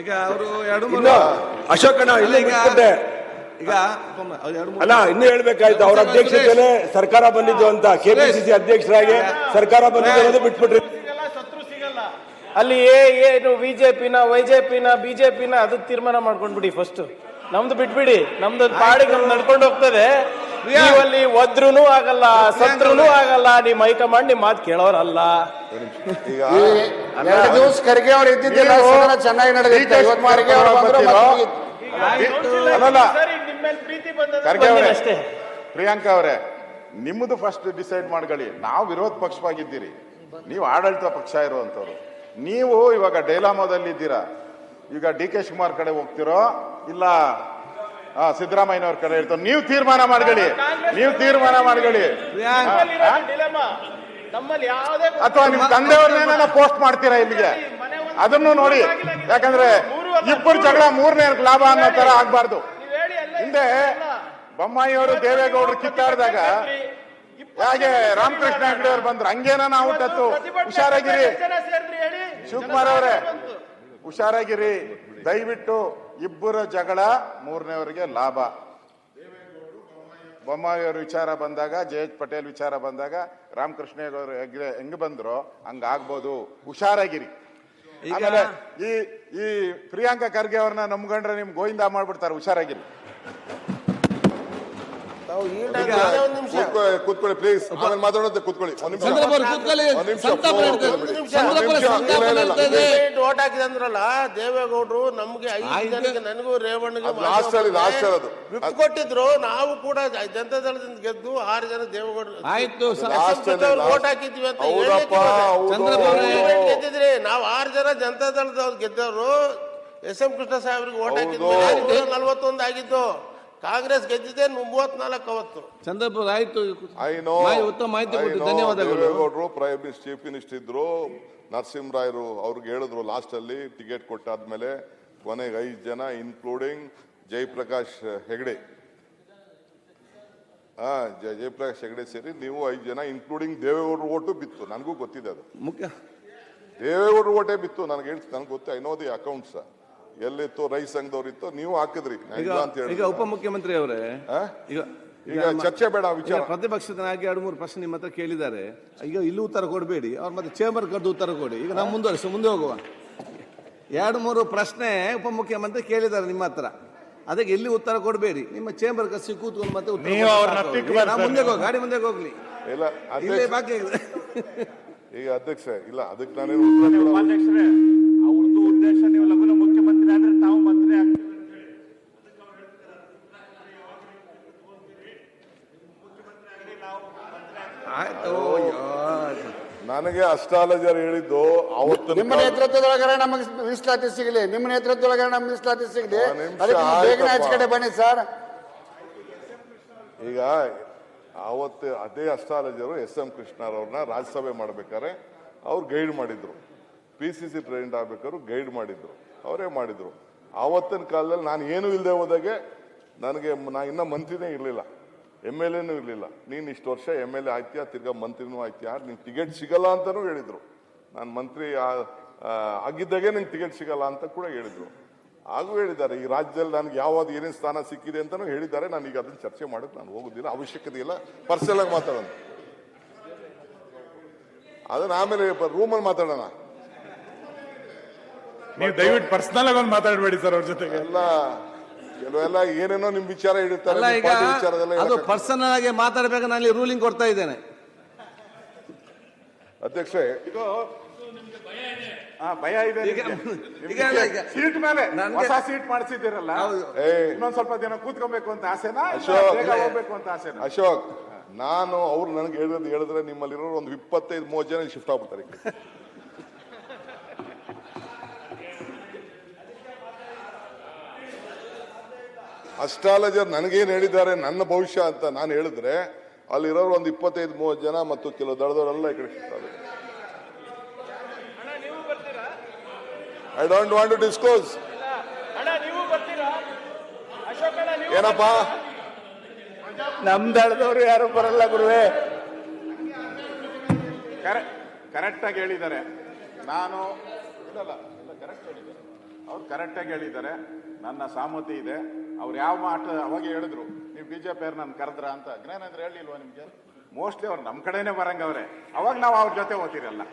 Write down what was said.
ಈಗ ಅವರು ಎರಡು ಅಶೋಕಣ್ಣ ಇಲ್ಲ ಈಗ ಅಲ್ಲ ಇನ್ನು ಹೇಳ್ಬೇಕಾಯ್ತು ಅವ್ರ ಅಧ್ಯಕ್ಷತೆಯಲ್ಲೇ ಸರ್ಕಾರ ಬಂದಿದ್ದು ಅಂತ ಕೆಪಿಸಿಸಿ ಅಧ್ಯಕ್ಷರಾಗಿ ಸರ್ಕಾರ ಬಂದಿದ್ದು ಅನ್ನೋದು ಬಿಟ್ಬಿಟ್ರಿ. ಅಲ್ಲಿ ಏನು ಬಿಜೆಪಿನ ವೈಜೆಪಿನ ಬಿಜೆಪಿನ ಅದು ತೀರ್ಮಾನ ಮಾಡ್ಕೊಂಡ್ಬಿಡಿ. ಫಸ್ಟ್ ನಮ್ದು ಬಿಟ್ಬಿಡಿ, ನಮ್ದು ಪಾಡಿಗೆ ನಮ್ದು ನಡ್ಕೊಂಡು ಹೋಗ್ತದೆ. ನೀವಲ್ಲಿ ಒದ್ರೂ ಆಗಲ್ಲ, ಸತ್ರೂ ಆಗಲ್ಲ. ನಿಮ್ ಹೈಕಮಾಂಡ್ ನಿಮ್ ಮಾತು ಕೇಳೋರಲ್ಲ. ಎರಡು ದಿವಸ ಖರ್ಗೆ ಅವ್ರು ಇದ್ದಿದ್ದಿಲ್ಲ, ಚೆನ್ನಾಗಿ ನಡೆದಿತ್ತು. ಅಷ್ಟೇ. ಪ್ರಿಯಾಂಕಾ ಅವರೇ, ನಿಮ್ಮದು ಫಸ್ಟ್ ಡಿಸೈಡ್ ಮಾಡ್ಕೊಳ್ಳಿ. ನಾವು ವಿರೋಧ ಪಕ್ಷವಾಗಿದ್ದೀರಿ, ನೀವು ಆಡಳಿತ ಪಕ್ಷ ಇರುವಂತವ್ರು. ನೀವು ಇವಾಗ ಡೈಲಾಮೋದಲ್ಲಿ ಇದ್ದೀರಾ. ಈಗ ಡಿ ಕೆ ಶಿವಕುಮಾರ್ ಕಡೆ ಹೋಗ್ತಿರೋ ಇಲ್ಲ ಸಿದ್ದರಾಮಯ್ಯನವ್ರ ಕಡೆ ಇರ್ತಾರೋ, ನೀವು ತೀರ್ಮಾನ ಮಾಡ್ಕೊಳ್ಳಿ. ನೀವು ತೀರ್ಮಾನ ಮಾಡ್ಕೊಳ್ಳಿ. ಅಥವಾ ನಿಮ್ ತಂದೆಯವ್ರನ್ನೇನ ಪೋಸ್ಟ್ ಮಾಡ್ತೀರಾ ಇಲ್ಲಿಗೆ, ಅದನ್ನು ನೋಡಿ. ಯಾಕಂದ್ರೆ ಇಬ್ಬರು ಜಗಳ ಮೂರನೇ ಲಾಭ ಅನ್ನೋ ತರ ಆಗ್ಬಾರ್ದು. ಹಿಂದೆ ಬೊಮ್ಮಾಯಿಯವರು ದೇವೇಗೌಡರು ಕಿತ್ತಾಡಿದಾಗ ಹಾಗೆ ರಾಮಕೃಷ್ಣ ಹೆಗಡೆ ಅವ್ರು ಬಂದ್ರು, ಹಂಗೇನ ನಾವು ಹುಟ್ಟತ್ತು. ಹುಷಾರಾಗಿರಿ ಶಿವಕುಮಾರ್ ಅವರೇ, ಹುಷಾರಾಗಿರಿ ದಯವಿಟ್ಟು. ಇಬ್ಬರ ಜಗಳ ಮೂರನೇವರಿಗೆ ಲಾಭ. ಬೊಮ್ಮಾಯಿಯವ್ರ ವಿಚಾರ ಬಂದಾಗ, ಜಯೇಶ್ ಪಟೇಲ್ ವಿಚಾರ ಬಂದಾಗ ರಾಮಕೃಷ್ಣ ಹೆಗಡೆ ಹೆಂಗ್ ಬಂದ್ರು ಹಂಗಾಗ್ಬೋದು. ಹುಷಾರಾಗಿರಿ. ಆಮೇಲೆ ಈ ಪ್ರಿಯಾಂಕಾ ಖರ್ಗೆ ಅವ್ರನ್ನ ನಂಬ್ಕೊಂಡ್ರೆ ನಿಮ್ ಗೋವಿಂದ ಮಾಡ್ಬಿಡ್ತಾರೆ. ಹುಷಾರಾಗಿರಿ. ಕೂತ್ಕೊಳ್ಳಿ ಪ್ಲೀಸ್, ಆಮೇಲೆ ಮಾತಾಡೋದು ಕೂತ್ಕೊಳ್ಳಿ. ಓಟ್ ಹಾಕಿದಂದ್ರಲ್ಲ ದೇವೇಗೌಡರು, ನಮ್ಗೆ 5 ಜನಕ್ಕೆ, ನನಗೂ ರೇವಣ್ಣಗೆ ಕೊಟ್ಟಿದ್ರು. ನಾವು ಕೂಡ ಜನತಾ ದಳದಿಂದ ಗೆದ್ದು 6 ಜನ ದೇವೇಗೌಡರು ಓಟ್ ಹಾಕಿದ್ವಿ ಅಂತ ಗೆದ್ದಿದ್ರಿ. ನಾವು 6 ಜನ ಜನತಾ ದಳದವ್ರು ಗೆದ್ದವರು. ಎಸ್.ಎಂ. ಕೃಷ್ಣ ಸಾಹೇಬ್ರಿಗೆ ಓಟ್ ಹಾಕಿದ್ವಿ. 41 ಆಗಿದ್ದು. ಕಾಂಗ್ರೆಸ್ ಗೆದ್ದಿದೆ 34 ಅವತ್ತು. ಚಂದ್ರಪುರ ಆಯ್ತು. ಉತ್ತಮ ಮಾಹಿತಿ ಕೊಟ್ಟು ಧನ್ಯವಾದಗಳು. ದೇವೇಗೌಡರು ಪ್ರೈಮ್ ಮಿನಿಸ್ಟರ್, ಚೀಫ್ ಮಿನಿಸ್ಟರ್ ಇದ್ರು. ನರಸಿಂಹರಾಯರು ಅವ್ರಿಗೆ ಹೇಳಿದ್ರು ಲಾಸ್ಟ್ ಅಲ್ಲಿ ಟಿಕೆಟ್ ಕೊಟ್ಟಾದ್ಮೇಲೆ ಕೊನೆಗೆ 5 ಜನ ಇನ್ಕ್ಲೂಡಿಂಗ್ ಜಯಪ್ರಕಾಶ್ ಹೆಗಡೆ, ಜಯಪ್ರಕಾಶ್ ಹೆಗಡೆ ಸೇರಿ ನೀವು 5 ಜನ ಇನ್ಕ್ಲೂಡಿಂಗ್ ದೇವೇಗೌಡರು ಓಟು ಬಿತ್ತು. ನನಗೂ ಗೊತ್ತಿದೆ ಅದು. ಮುಖ್ಯ ದೇವೇಗೌಡರು ಓಟೇ ಬಿತ್ತು. ನನಗೆ ಗೊತ್ತು. I know the accounts. ಎಲ್ಲಿತ್ತು ರೈಸ್ ಸಂಘದವ್ರು ಇತ್ತು, ನೀವು ಹಾಕಿದ್ರಿ ಅಂತ ಹೇಳಿ. ಈಗ ಉಪಮುಖ್ಯಮಂತ್ರಿ ಅವರೇ, ಈಗ ಚರ್ಚೆ ಬೇಡ ವಿಚಾರ. ಪ್ರತಿಪಕ್ಷದ ನಾಯಕ 2-3 ಪ್ರಶ್ನೆ ನಿಮ್ಮ ಹತ್ರ ಕೇಳಿದ್ದಾರೆ. ಈಗ ಇಲ್ಲಿ ಉತ್ತರ ಕೊಡಬೇಡಿ, ಅವ್ರ ಮತ್ತೆ ಚೇಂಬರ್ ಕರೆದು ಉತ್ತರ ಕೊಡಿ. ಈಗ ನಾವು ಮುಂದೆ ಹೋಗುವ. 2-3 ಪ್ರಶ್ನೆ ಉಪಮುಖ್ಯಮಂತ್ರಿ ಕೇಳಿದ್ದಾರೆ ನಿಮ್ಮ ಹತ್ರ, ಅದಕ್ಕೆ ಇಲ್ಲಿ ಉತ್ತರ ಕೊಡಬೇಡಿ. ನಿಮ್ಮ ಚೇಂಬರ್ ಕಸಿ ಕೂತ್ಕೊಂಡು ಮತ್ತೆ ಮುಂದೆ ಹೋಗಿ, ಗಾಡಿ ಮುಂದೆ ಹೋಗ್ಲಿ. ಇಲ್ಲ ಬಾಕಿ ಈಗ ಅಧ್ಯಕ್ಷ ಇಲ್ಲ, ಅದಕ್ಕೆ ನಾನೇನು ಅವ್ರದ್ದು ಉದ್ದೇಶ ನೀವು ಲಘು ಮುಖ್ಯಮಂತ್ರಿ ಆದ್ರೆ ತಾವು ಮಂತ್ರಿ ಆಗ್ತೀವಿ. ನನಗೆ ಅಷ್ಟಾಲಜರ್ ಹೇಳಿದ್ದು ಅವತ್ತು ನಿಮ್ಮ ನೇತೃತ್ವದೊಳಗಡೆ ನಮಗೆ ಮೀಸಲಾತಿ ಸಿಗಲಿ, ನಿಮ್ಮ ನೇತೃತ್ವದೊಳಗಡೆ ನಮ್ಗೆ ಮೀಸಲಾತಿ ಸಿಗಲಿ. ಬೇಗನೆ ಆಚೆ ಕಡೆ ಬನ್ನಿ ಸರ್. ಈಗ ಅವತ್ತು ಅದೇ ಅಷ್ಟಾಲಜರು ಎಸ್.ಎಂ. ಕೃಷ್ಣರವ್ರನ್ನ ರಾಜ್ಯಸಭೆ ಮಾಡ್ಬೇಕಾದ್ರೆ ಅವ್ರು ಗೈಡ್ ಮಾಡಿದ್ರು. PCC ಪ್ರೆಸಿಡೆಂಟ್ ಆಗ್ಬೇಕಾದ್ರು ಗೈಡ್ ಮಾಡಿದ್ರು, ಅವರೇ ಮಾಡಿದ್ರು. ಆವತ್ತಿನ ಕಾಲದಲ್ಲಿ ನಾನು ಏನು ಇಲ್ಲದೆ ಹೋದಾಗೆ ನನಗೆ ಇನ್ನ ಮಂತ್ರಿನೇ ಇರಲಿಲ್ಲ, MLA ಇರಲಿಲ್ಲ. ನೀನು ಇಷ್ಟು ವರ್ಷ MLA ಆಯ್ತೀಯಾ, ತಿರ್ಗಾ ಮಂತ್ರಿನೂ ಆಯ್ತೀಯಾ, ನಿಂಗೆ ಟಿಕೆಟ್ ಸಿಗಲ್ಲ ಅಂತಲೂ ಹೇಳಿದ್ರು. ನಾನು ಮಂತ್ರಿ ಆಗಿದ್ದಾಗೆ ನಿಂಗೆ ಟಿಕೆಟ್ ಸಿಗಲ್ಲ ಅಂತ ಕೂಡ ಹೇಳಿದ್ರು. ಹಾಗೂ ಹೇಳಿದ್ದಾರೆ ಈ ರಾಜ್ಯದಲ್ಲಿ ನನಗೆ ಯಾವ್ದು ಏನೇನು ಸ್ಥಾನ ಸಿಕ್ಕಿದೆ ಅಂತಲೂ ಹೇಳಿದ್ದಾರೆ. ನಾನು ಈಗ ಅದನ್ನ ಚರ್ಚೆ ಮಾಡೋಕ್ಕೆ ನಾನು ಹೋಗೋದಿಲ್ಲ, ಅವಶ್ಯಕತೆ ಇಲ್ಲ. ಪರ್ಸನಲ್ ಆಗಿ ಮಾತಾಡೋಣ, ಅದನ್ನ ಆಮೇಲೆ ರೂಮಲ್ಲಿ ಮಾತಾಡೋಣ. ನೀವು ದಯವಿಟ್ಟು ಪರ್ಸನಲ್ ಆಗಿ ಮಾತಾಡಬೇಡಿ ಸರ್ ಅವ್ರ ಜೊತೆಗೆ. ಕೆಲವೆಲ್ಲ ಏನೇನೋ ನಿಮ್ ವಿಚಾರ ಹೇಳಿರ್ತಾರೆ. ಅದು ಪರ್ಸನಲ್ ಆಗಿ ಮಾತಾಡಬೇಕು. ನಾನು ರೂಲಿಂಗ್ ಕೊಡ್ತಾ ಇದ್ದೇನೆ ಅಧ್ಯಕ್ಷೆ. ಭಯ ಇದೆ ಸೀಟ್ ಮೇಲೆ, ಹೊಸ ಸೀಟ್ ಮಾಡಿಸಿದ್ದೀರಲ್ಲ, ಇನ್ನೊಂದ್ ಸ್ವಲ್ಪ ದಿನ ಕೂತ್ಕೊಬೇಕು ಅಂತ ಆಸೆನಾ, ಹೋಗ್ಬೇಕು ಅಂತ ಆಸೆನಾ? ಅಶೋಕ್, ನಾನು ಅವ್ರು ನನಗೆ ಹೇಳಿದ್ರೆ ನಿಮ್ಮಲ್ಲಿರೋ ಒಂದು 25-30 ಜನ ಶಿಫ್ಟ್ ಆಗ್ಬಿಡ್ತಾರೆ. ಅಸ್ಟ್ರಾಲಜರ್ ನನಗೇನು ಹೇಳಿದ್ದಾರೆ ನನ್ನ ಭವಿಷ್ಯ ಅಂತ ನಾನು ಹೇಳಿದ್ರೆ ಅಲ್ಲಿರೋರು ಒಂದು 25-30 ಜನ ಮತ್ತು ಕೆಲವು ದಳದವರೆಲ್ಲ ಈ ಕಡೆ ಶಿಫ್ಟ್ ಆಗುತ್ತೆ. I don't want to disclose. ಏನಪ್ಪಾ, ನಮ್ ದಳದವರು ಯಾರು ಬರಲ್ಲ ಗುರುವೇ. ಕರೆಕ್ಟ್ ಆಗಿ ಹೇಳಿದ್ದಾರೆ. ನಾನು ಅವ್ರು ಕರೆಕ್ಟಾಗಿ ಹೇಳಿದ್ದಾರೆ, ನನ್ನ ಸಹಮತಿ ಇದೆ. ಅವ್ರು ಯಾವ ಮಾತು ಅವಾಗ ಹೇಳಿದ್ರು, ನೀವು ಬಿಜೆಪಿ ಅವ್ರು ನನ್ನ ಕರೆದ್ರ ಅಂತ. ಜ್ಞಾನೇಂದ್ರ ಹೇಳಿಲ್ವಾ ನಿಮ್ಗೆ? ಮೋಸ್ಟ್ಲಿ ಅವ್ರು ನಮ್ಮ ಕಡೆನೇ ಬರಂಗವ್ರೆ. ಅವಾಗ ನಾವು ಅವ್ರ ಜೊತೆ ಓದ್ತಿರಲ್ಲ.